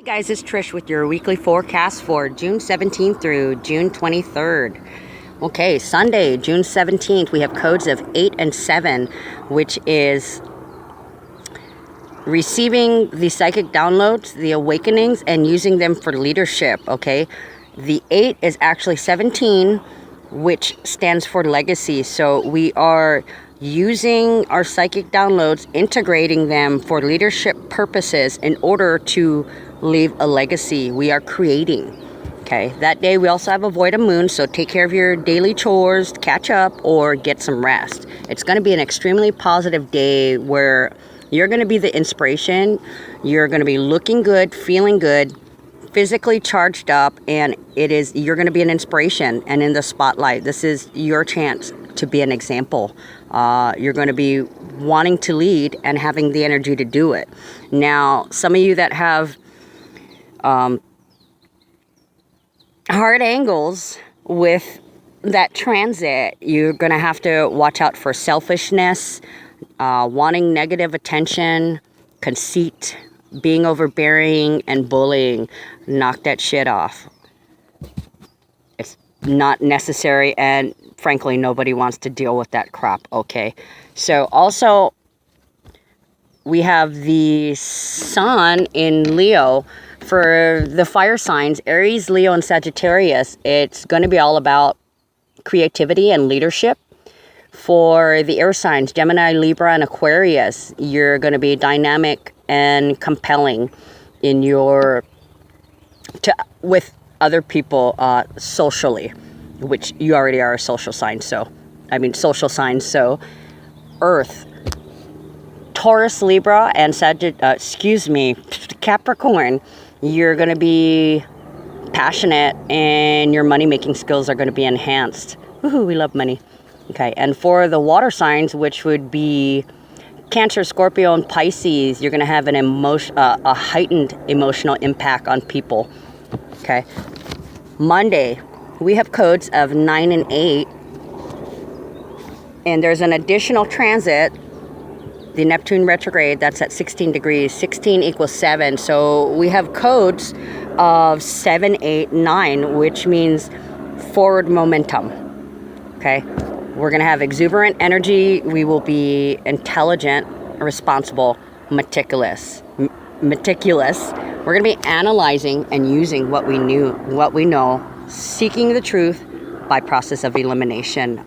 Hey guys, it's Trish with your weekly forecast for June 17th through June 23rd. Okay, Sunday, June 17th, we have codes of 8 and 7, which is receiving the psychic downloads, the awakenings, and using them for leadership, okay? The 8 is actually 17, which stands for legacy. So we are using our psychic downloads, integrating them for leadership purposes in order to leave a legacy. We are creating. Okay, that day we also have a void of moon, so take care of your daily chores, catch up, or get some rest. It's going to be an extremely positive day where you're going to be the inspiration. You're going to be looking good, feeling good, physically charged up, and you're going to be an inspiration and in the spotlight. This is your chance to be an example. You're going to be wanting to lead and having the energy to do it. Now, some of you that have hard angles with that transit, you're going to have to watch out for selfishness, wanting negative attention, conceit, being overbearing, and bullying. Knock that shit off. It's not necessary, and frankly, nobody wants to deal with that crap, okay? So also, we have the sun in Leo. For the fire signs, Aries, Leo, and Sagittarius, it's going to be all about creativity and leadership. For the air signs, Gemini, Libra, and Aquarius, you're going to be dynamic and compelling in with other people socially, which you already are a social sign. So Earth, Taurus, Libra, and Capricorn, you're going to be passionate and your money-making skills are going to be enhanced. Woohoo, we love money. Okay, and for the water signs, which would be Cancer, Scorpio, and Pisces, you're going to have a heightened emotional impact on people. Okay, Monday, we have codes of 9 and 8, and there's an additional transit, the Neptune retrograde, that's at 16 degrees. 16 equals 7. So we have codes of 7, 8, 9, which means forward momentum. Okay? We're going to have exuberant energy. We will be intelligent, responsible, meticulous. We're going to be analyzing and using what we know, seeking the truth by process of elimination.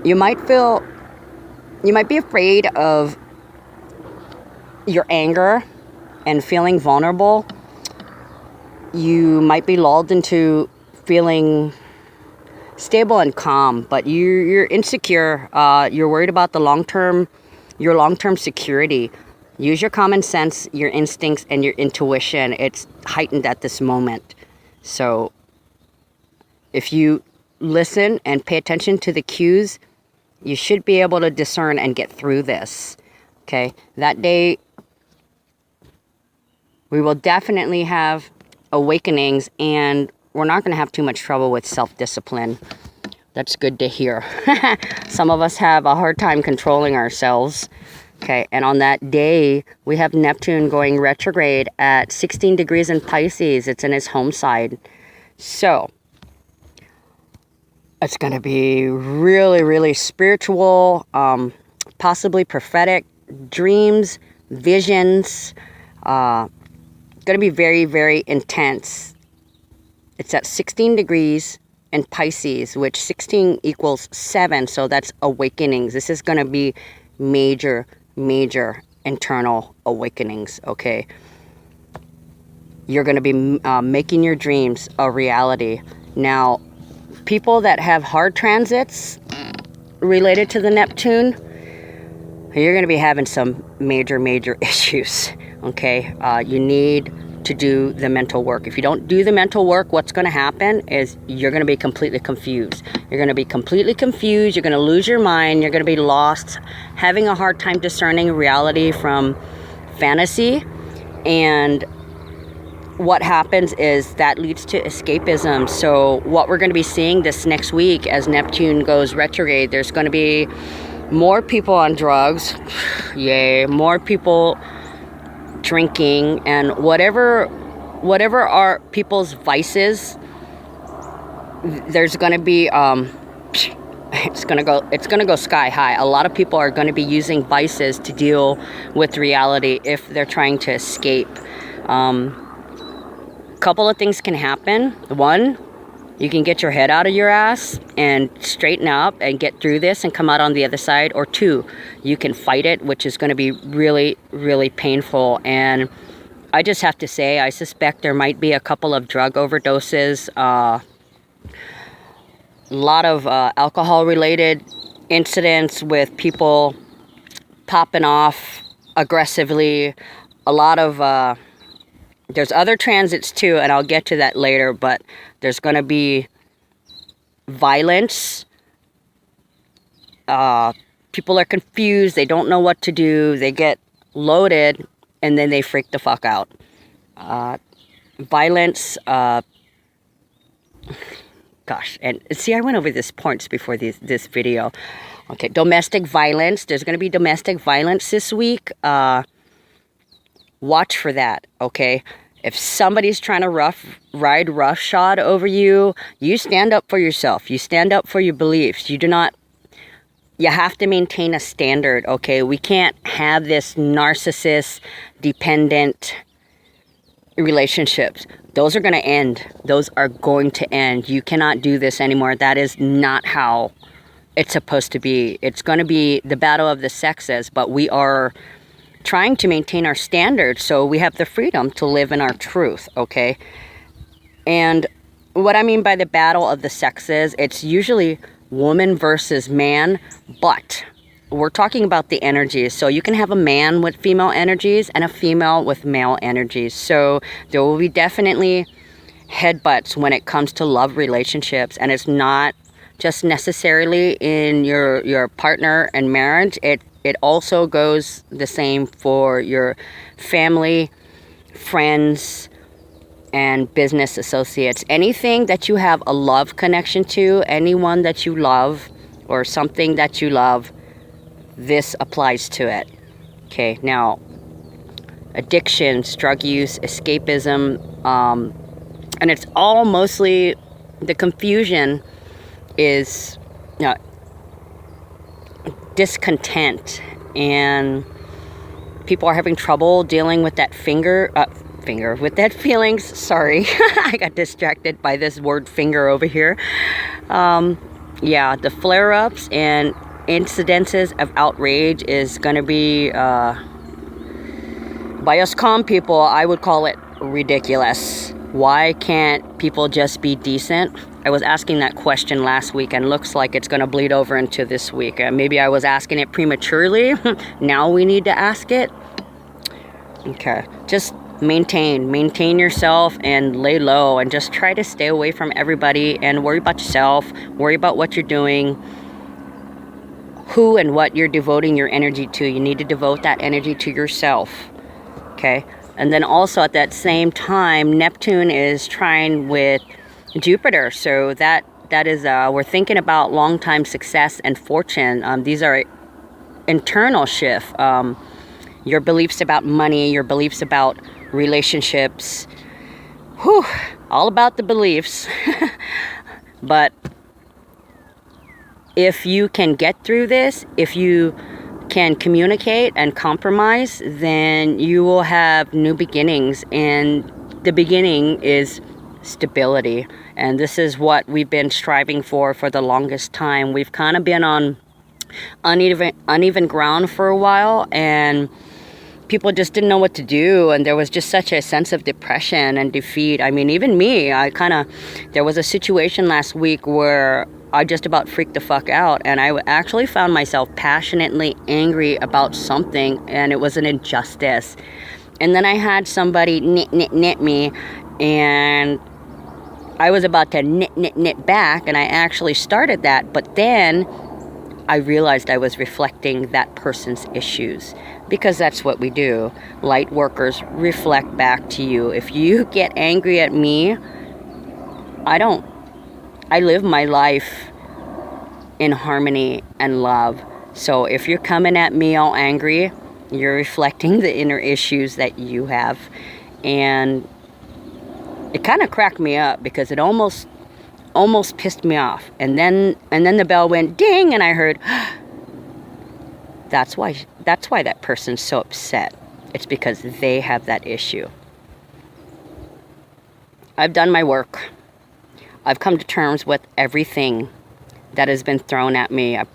You might be afraid of your anger and feeling vulnerable. You might be lulled into feeling stable and calm, but you're insecure. You're worried about your long-term security. Use your common sense, your instincts, and your intuition. It's heightened at this moment. So if you listen and pay attention to the cues, you should be able to discern and get through this. Okay, that day we will definitely have awakenings, and we're not going to have too much trouble with self-discipline. That's good to hear. Some of us have a hard time controlling ourselves. Okay, and on that day, we have Neptune going retrograde at 16 degrees in Pisces. It's in his home side. So it's going to be really, really spiritual, possibly prophetic, dreams, visions. Going to be very, very intense. It's at 16 degrees in Pisces, which 16 equals 7, so that's awakenings. This is going to be major, major internal awakenings, okay? You're going to be making your dreams a reality. Now, people that have hard transits related to the Neptune, you're going to be having some major, major issues, okay? You need to do the mental work. If you don't do the mental work, what's going to happen is you're going to be completely confused. You're going to be completely confused. You're going to lose your mind. You're going to be lost, having a hard time discerning reality from fantasy. And what happens is that leads to escapism. So what we're going to be seeing this next week as Neptune goes retrograde, there's going to be more people on drugs. Yay. More people drinking, and whatever are people's vices, there's going to be it's going to go sky high. A lot of people are going to be using vices to deal with reality if they're trying to escape. Couple of things can happen. One, you can get your head out of your ass and straighten up and get through this and come out on the other side. Or two, you can fight it, which is going to be really, really painful. And I just have to say, I suspect there might be a couple of drug overdoses, a lot of alcohol-related incidents with people popping off aggressively, a lot of... there's other transits too, and I'll get to that later, but there's going to be violence. People are confused. They don't know what to do. They get loaded, and then they freak the fuck out. Violence, gosh, and see, I went over this points before this video. Okay, domestic violence. There's going to be domestic violence this week. Watch for that, okay? If somebody's trying to ride roughshod over you, you stand up for yourself. You stand up for your beliefs. You have to maintain a standard, okay? We can't have this narcissist, dependent relationships. Those are going to end. Those are going to end. You cannot do this anymore. That is not how it's supposed to be. It's going to be the battle of the sexes, but we are trying to maintain our standards so we have the freedom to live in our truth, okay? And what I mean by the battle of the sexes, it's usually woman versus man, but we're talking about the energies. So you can have a man with female energies and a female with male energies. So there will be definitely headbutts when it comes to love relationships, and it's not just necessarily in your partner and marriage. It also goes the same for your family, friends, and business associates. Anything that you have a love connection to, anyone that you love, or something that you love, this applies to it. Okay, now, addictions, drug use, escapism, and it's all mostly, the confusion is, discontent, and people are having trouble dealing with that with that feelings. Sorry, I got distracted by this word finger over here. The flare-ups and incidences of outrage is going to be, by us calm people, I would call it ridiculous. Why can't people just be decent? I was asking that question last week, and looks like it's going to bleed over into this week. Maybe I was asking it prematurely. Now we need to ask it. Okay, just maintain yourself and lay low, and just try to stay away from everybody and worry about yourself. Worry about what you're doing, who and what you're devoting your energy to. You need to devote that energy to yourself. Okay, and then also at that same time, Neptune is trine with Jupiter, so that is we're thinking about long-time success and fortune. These are internal shift. Your beliefs about money, your beliefs about relationships, all about the beliefs. But if you can get through this, if you can communicate and compromise, then you will have new beginnings, and the beginning is stability. And this is what we've been striving for the longest time. We've kind of been on uneven ground for a while, and people just didn't know what to do, and there was just such a sense of depression and defeat. I mean, even me, there was a situation last week where I just about freaked the fuck out, and I actually found myself passionately angry about something, and it was an injustice. And then I had somebody nit me, and I was about to nit back, and I actually started that, but then I realized I was reflecting that person's issues, because that's what we do. Light workers reflect back to you. If you get angry at me, I live my life in harmony and love. So if you're coming at me all angry, You're reflecting the inner issues that you have. And it kind of cracked me up because it almost pissed me off. And then the bell went ding, and I heard, that's why that person's so upset. It's because they have that issue. I've done my work. I've come to terms with everything that has been thrown at me. I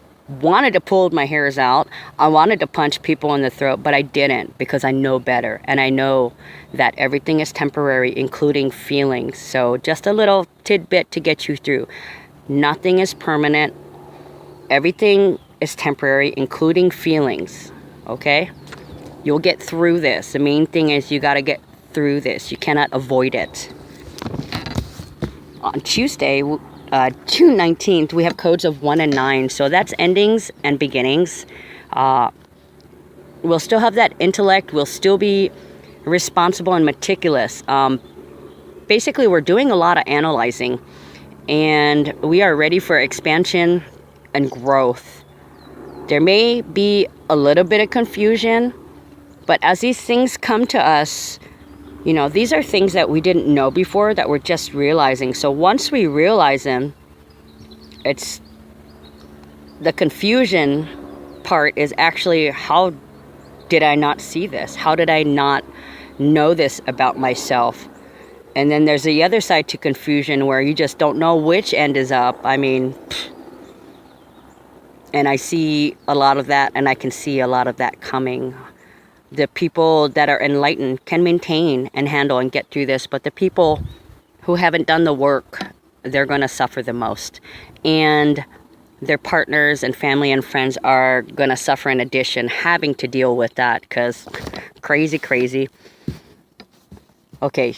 wanted to pull my hairs out. I wanted to punch people in the throat, but I didn't, because I know better. And I know that everything is temporary, including feelings. So just a little tidbit to get you through. Nothing is permanent. Everything is temporary, including feelings. Okay? You'll get through this. The main thing is you got to get through this. You cannot avoid it. On Tuesday, June 19th, we have codes of 1 and 9. So that's endings and beginnings. We'll still have that intellect. We'll still be responsible and meticulous. Basically, we're doing a lot of analyzing. And we are ready for expansion and growth. There may be a little bit of confusion. But as these things come to us, you know, these are things that we didn't know before that we're just realizing. So once we realize them, it's the confusion part is actually, how did I not see this? How did I not know this about myself? And then there's the other side to confusion where you just don't know which end is up. I mean, and I see a lot of that, and I can see a lot of that coming. The people that are enlightened can maintain and handle and get through this, but the people who haven't done the work, they're going to suffer the most. And their partners and family and friends are going to suffer in addition, having to deal with that, because crazy. Okay.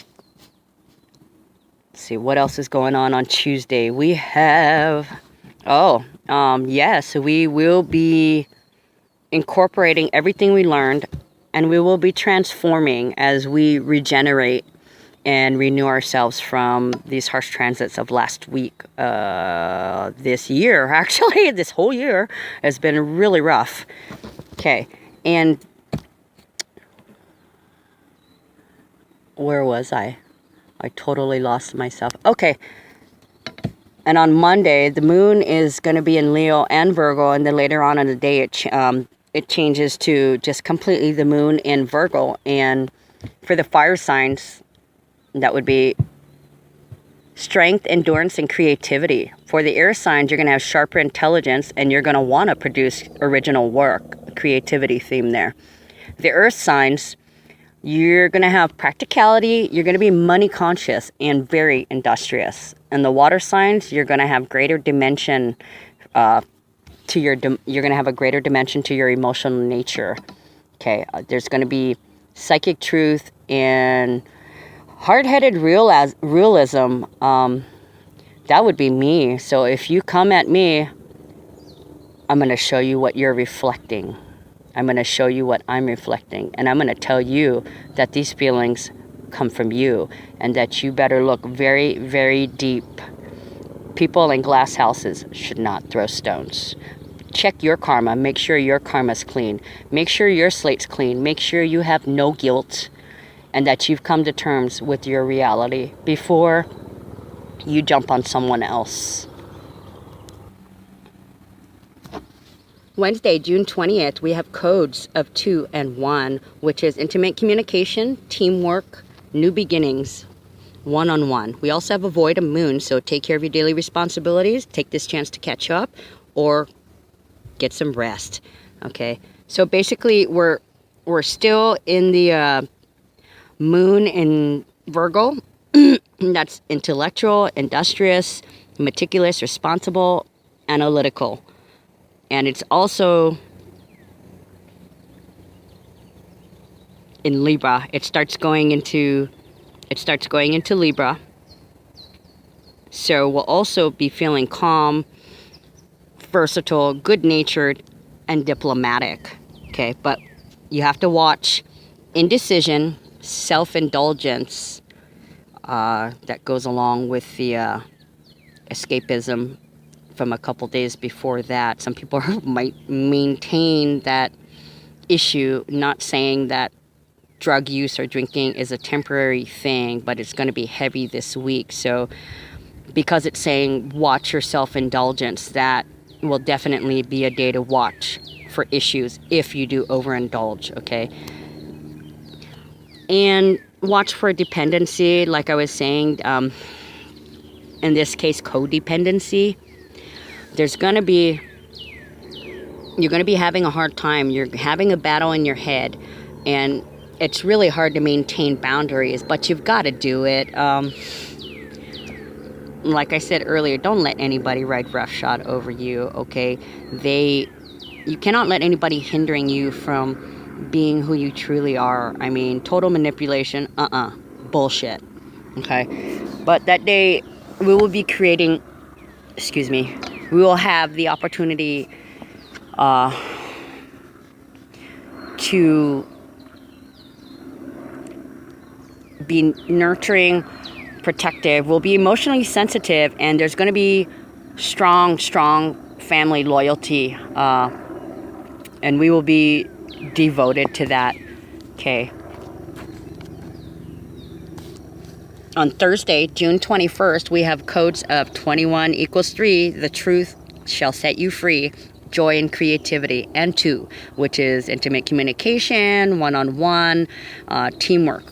Let's see, what else is going on Tuesday? We have, yes, we will be incorporating everything we learned. And we will be transforming as we regenerate and renew ourselves from these harsh transits of last week. This year, actually, this whole year has been really rough. Okay, and where was I? I totally lost myself. Okay, and on Monday, the moon is going to be in Leo and Virgo, and then later on in the day, it changes to just completely the moon in Virgo. And for the fire signs, that would be strength, endurance, and creativity. For the air signs, you're going to have sharper intelligence, and you're going to want to produce original work, creativity theme there. The earth signs, you're going to have practicality, you're going to be money conscious and very industrious. And the water signs, you're going to have greater dimension you're going to have a greater dimension to your emotional nature. Okay, there's going to be psychic truth and hard-headed realism. That would be me. So if you come at me, I'm going to show you what you're reflecting. I'm going to show you what I'm reflecting. And I'm going to tell you that these feelings come from you and that you better look very, very deep. People in glass houses should not throw stones. Check your karma. Make sure your karma's clean. Make sure your slate's clean. Make sure you have no guilt and that you've come to terms with your reality before you jump on someone else. Wednesday, June 20th, we have codes of 2 and 1, which is intimate communication, teamwork, new beginnings, one-on-one. We also have a void of moon, so take care of your daily responsibilities. Take this chance to catch up or get some rest. Okay, so basically we're still in the moon in Virgo. That's intellectual, industrious, meticulous, responsible, analytical. And it's also in Libra. It starts going into Libra. So we'll also be feeling calm, versatile, good-natured, and diplomatic. Okay, but you have to watch indecision, self-indulgence, that goes along with the escapism from a couple days before that. Some people might maintain that issue, not saying that drug use or drinking is a temporary thing, but it's going to be heavy this week. So because it's saying watch your self-indulgence, that will definitely be a day to watch for issues if you do overindulge, okay? And watch for dependency, like I was saying, in this case, codependency. You're going to be having a hard time. You're having a battle in your head, and it's really hard to maintain boundaries, but you've got to do it. Like I said earlier, don't let anybody ride roughshod over you, okay? You cannot let anybody hindering you from being who you truly are. I mean, total manipulation, bullshit, okay? But that day, we will be creating, we will have the opportunity to be nurturing, protective. We'll be emotionally sensitive, and there's going to be strong family loyalty, and we will be devoted to that, okay? On Thursday, June 21st, we have codes of 21 equals 3, the truth shall set you free, joy and creativity, and 2, which is intimate communication, one-on-one, teamwork.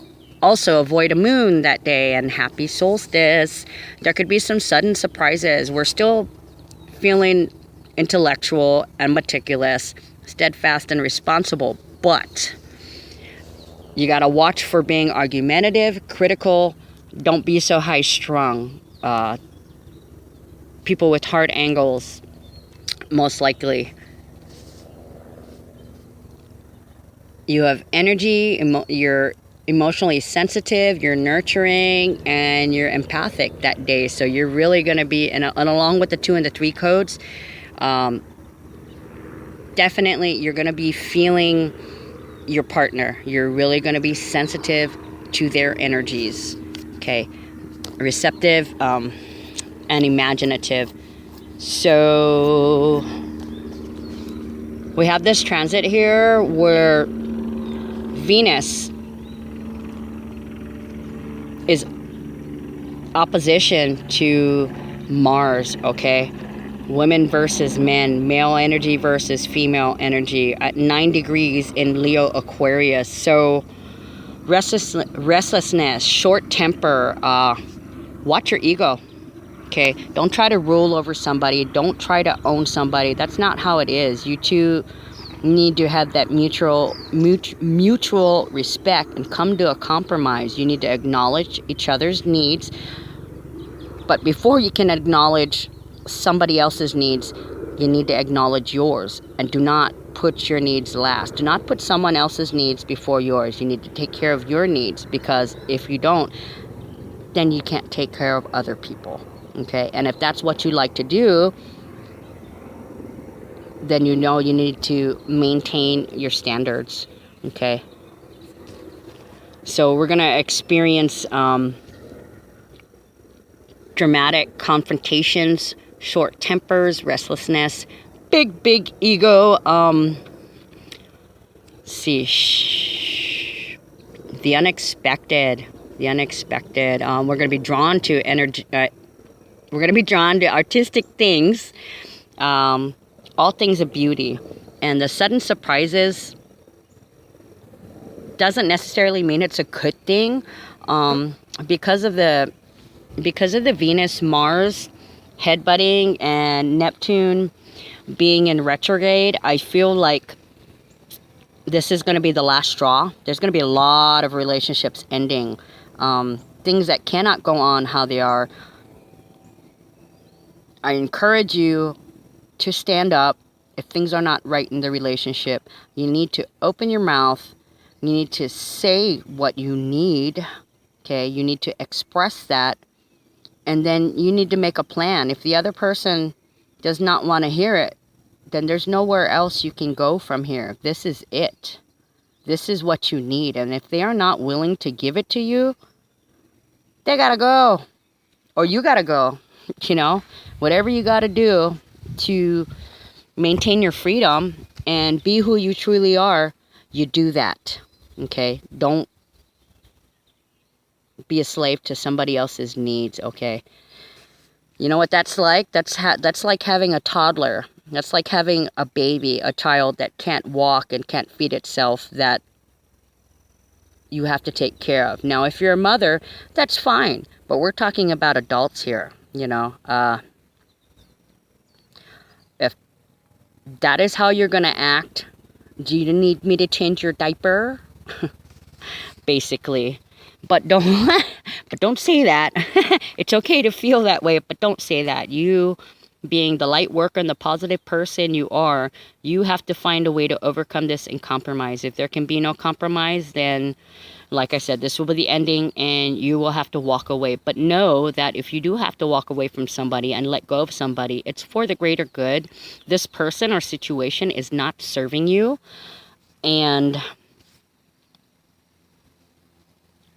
Also, avoid a moon that day, and happy solstice. There could be some sudden surprises. We're still feeling intellectual and meticulous, steadfast and responsible, but you got to watch for being argumentative, critical. Don't be so high-strung. People with hard angles, most likely. You have energy, you're emotionally sensitive, you're nurturing, and you're empathic that day. So you're really going to be, and along with the 2 and the 3 codes, definitely you're going to be feeling your partner. You're really going to be sensitive to their energies, okay? Receptive and imaginative. So we have this transit here where Venus is opposition to Mars, okay? Women versus men, male energy versus female energy at 9 degrees in Leo Aquarius. So restlessness, short temper, watch your ego, okay? Don't try to rule over somebody. Don't try to own somebody. That's not how it is. You two need to have that mutual respect and come to a compromise. You need to acknowledge each other's needs, but before you can acknowledge somebody else's needs, you need to acknowledge yours, and do not put your needs last. Do not put someone else's needs before yours. You need to take care of your needs, because if you don't, then you can't take care of other people, okay? And if that's what you like to do, then you know you need to maintain your standards, okay? So we're going to experience dramatic confrontations, short tempers, restlessness, big ego, the unexpected. We're going to be drawn to energy. We're going to be drawn to artistic things, all things of beauty, and the sudden surprises doesn't necessarily mean it's a good thing, because of the Venus Mars headbutting and Neptune being in retrograde. I feel like this is going to be the last straw. There's going to be a lot of relationships ending, things that cannot go on how they are. I encourage you to stand up if things are not right in the relationship. You need to open your mouth. You need to say what you need, okay? You need to express that, and then you need to make a plan. If the other person does not want to hear it, then there's nowhere else you can go from here. This is it. This is what you need. And if they are not willing to give it to you, they gotta go. Or you gotta go. You know, whatever you gotta do to maintain your freedom and be who you truly are, you do that. Okay? Don't be a slave to somebody else's needs, okay? You know what that's like? That's like having a toddler. That's like having a baby, a child that can't walk and can't feed itself, that you have to take care of. Now, if you're a mother, that's fine. But we're talking about adults here, you know. If that is how you're going to act, do you need me to change your diaper? Basically. But don't say that. It's okay to feel that way, but don't say that. You, being the light worker and the positive person you are, you have to find a way to overcome this and compromise. If there can be no compromise, then, like I said, this will be the ending and you will have to walk away. But know that if you do have to walk away from somebody and let go of somebody, it's for the greater good. This person or situation is not serving you, and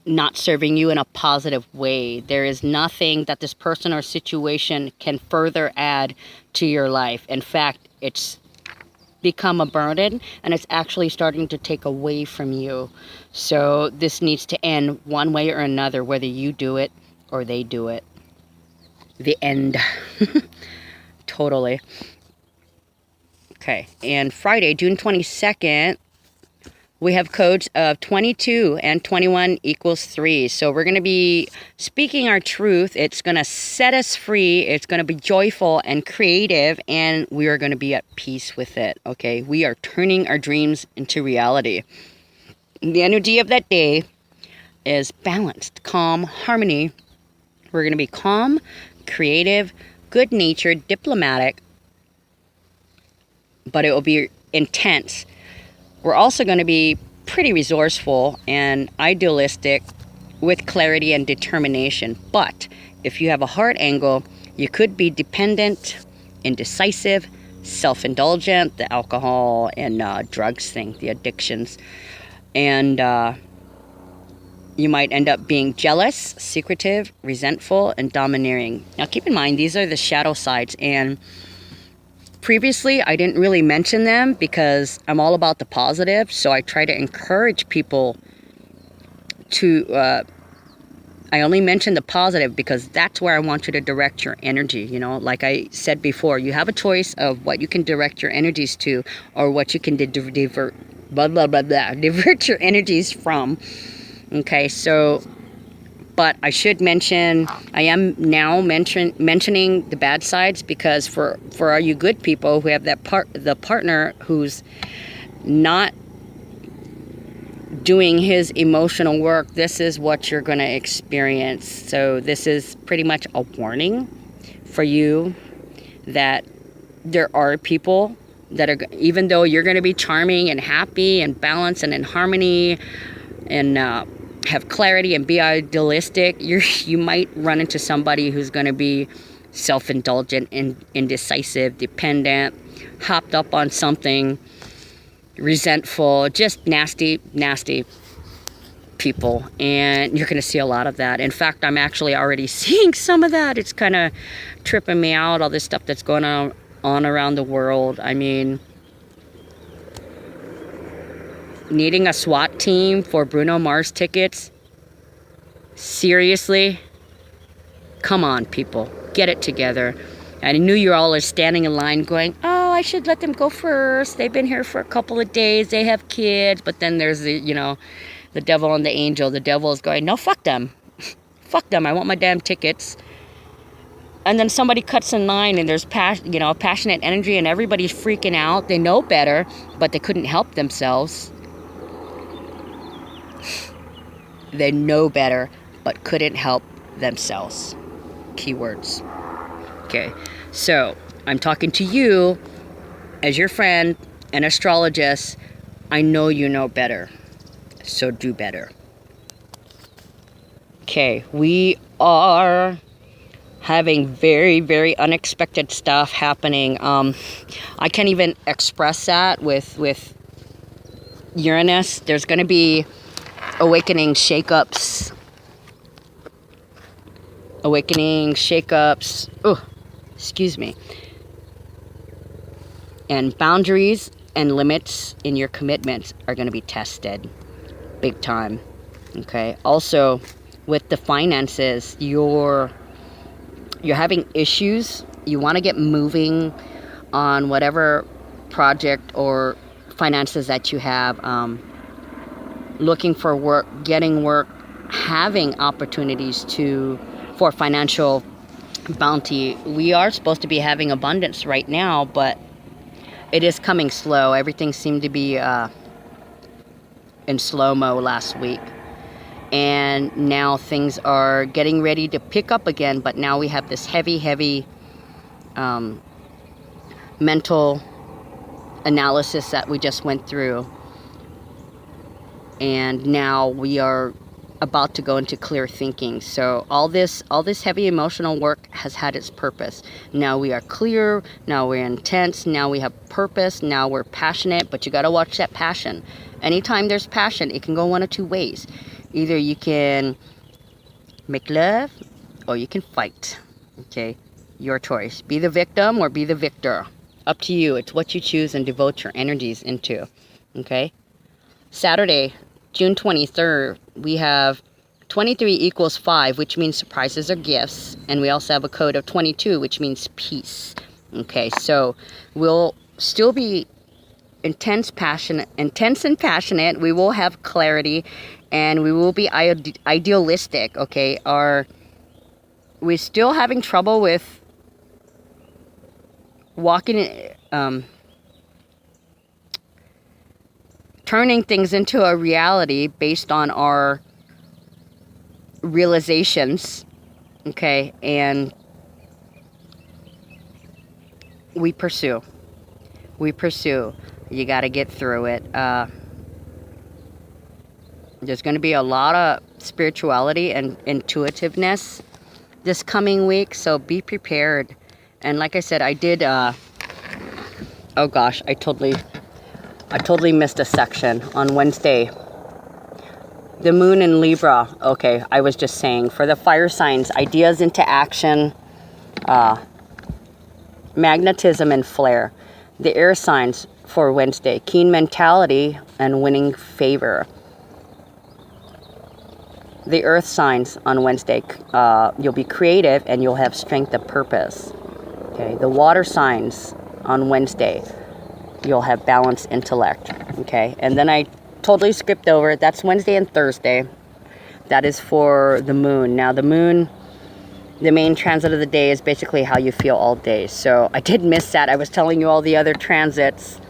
not serving you in a positive way. There is nothing that this person or situation can further add to your life. In fact, it's become a burden and it's actually starting to take away from you. So this needs to end one way or another, whether you do it or they do it. The end. Totally. Okay, and Friday, June 22nd, we have codes of 22 and 21 equals 3. So we're going to be speaking our truth. It's going to set us free. It's going to be joyful and creative, and we are going to be at peace with it. Okay, we are turning our dreams into reality. The energy of that day is balanced, calm, harmony. We're going to be calm, creative, good-natured, diplomatic, but it will be intense. We're also going to be pretty resourceful and idealistic with clarity and determination. But if you have a heart angle, you could be dependent, indecisive, self-indulgent, the alcohol and drugs thing, the addictions. And you might end up being jealous, secretive, resentful, and domineering. Now keep in mind, these are the shadow sides, and previously, I didn't really mention them because I'm all about the positive. So I try to encourage people to, I only mention the positive because that's where I want you to direct your energy. You know, like I said before, you have a choice of what you can direct your energies to or what you can divert your energies from. Okay, so, but I should mention, I am now mentioning the bad sides because for all you good people who have that the partner who's not doing his emotional work, this is what you're going to experience. So this is pretty much a warning for you that there are people that are, even though you're going to be charming and happy and balanced and in harmony and have clarity and be idealistic, you might run into somebody who's going to be self-indulgent and indecisive, dependent, hopped up on something, resentful, just nasty people. And you're going to see a lot of that. In fact, I'm actually already seeing some of that. It's kind of tripping me out, all this stuff that's going on around the world. I mean, needing a SWAT team for Bruno Mars tickets? Seriously? Come on, people. Get it together. I knew you all are standing in line going, oh, I should let them go first. They've been here for a couple of days. They have kids. But then there's the, you know, the devil and the angel. The devil is going, no, fuck them. Fuck them. I want my damn tickets. And then somebody cuts in line and there's passionate energy and everybody's freaking out. They know better, but they couldn't help themselves. They know better, but couldn't help themselves. Keywords. Okay, so I'm talking to you as your friend, an astrologist. I know you know better, so do better. Okay, we are having very, very unexpected stuff happening. I can't even express that with Uranus. There's going to be awakening shakeups. Oh, excuse me. And boundaries and limits in your commitments are going to be tested big time. Okay. Also, with the finances, you're having issues. You want to get moving on whatever project or finances that you have. Looking for work, getting work, having opportunities for financial bounty. We are supposed to be having abundance right now, but it is coming slow. Everything seemed to be in slow-mo last week. And now things are getting ready to pick up again, but now we have this heavy mental analysis that we just went through. And now we are about to go into clear thinking. So all this heavy emotional work has had its purpose. Now we are clear, now we're intense, now we have purpose, now we're passionate, but you got to watch that passion. Anytime there's passion, it can go one of two ways. Either you can make love or you can fight. Okay, your choice. Be the victim or be the victor. Up to you. It's what you choose and devote your energies into. Okay. Saturday, June 23rd, we have 23 equals 5, which means surprises are gifts. And we also have a code of 22, which means peace. Okay, so we'll still be intense and passionate. We will have clarity, and we will be idealistic. Okay, we're still having trouble with turning things into a reality based on our realizations. Okay, and we pursue. You got to get through it. There's going to be a lot of spirituality and intuitiveness this coming week, so be prepared. And like I said, I did, oh gosh, I totally missed a section on Wednesday. The moon in Libra. Okay, I was just saying, for the fire signs, ideas into action, magnetism and flair. The air signs for Wednesday, keen mentality and winning favor. The earth signs on Wednesday, you'll be creative and you'll have strength of purpose. Okay, the water signs on Wednesday, you'll have balanced intellect. Okay, and then I totally skipped over, that's Wednesday and Thursday. That is for the moon. Now the moon, the main transit of the day is basically how you feel all day. So I did miss that. I was telling you all the other transits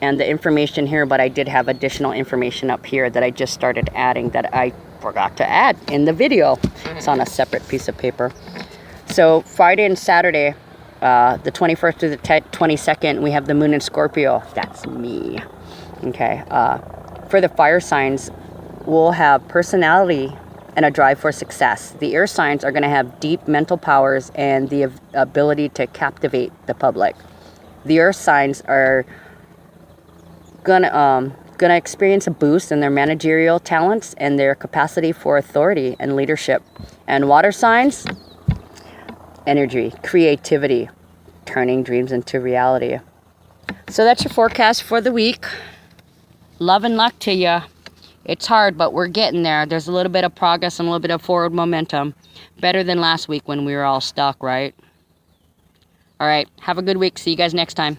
and the information here, but I did have additional information up here that I just started adding that I forgot to add in the video. It's on a separate piece of paper. So Friday and Saturday, the 21st to the 22nd, we have the moon in Scorpio. That's me. Okay. For the fire signs, we'll have personality and a drive for success. The air signs are going to have deep mental powers and the ability to captivate the public. The earth signs are gonna experience a boost in their managerial talents and their capacity for authority and leadership. And water signs, energy, creativity, turning dreams into reality. So that's your forecast for the week. Love and luck to you. It's hard, but we're getting there. There's a little bit of progress and a little bit of forward momentum. Better than last week when we were all stuck, right? All right. Have a good week. See you guys next time.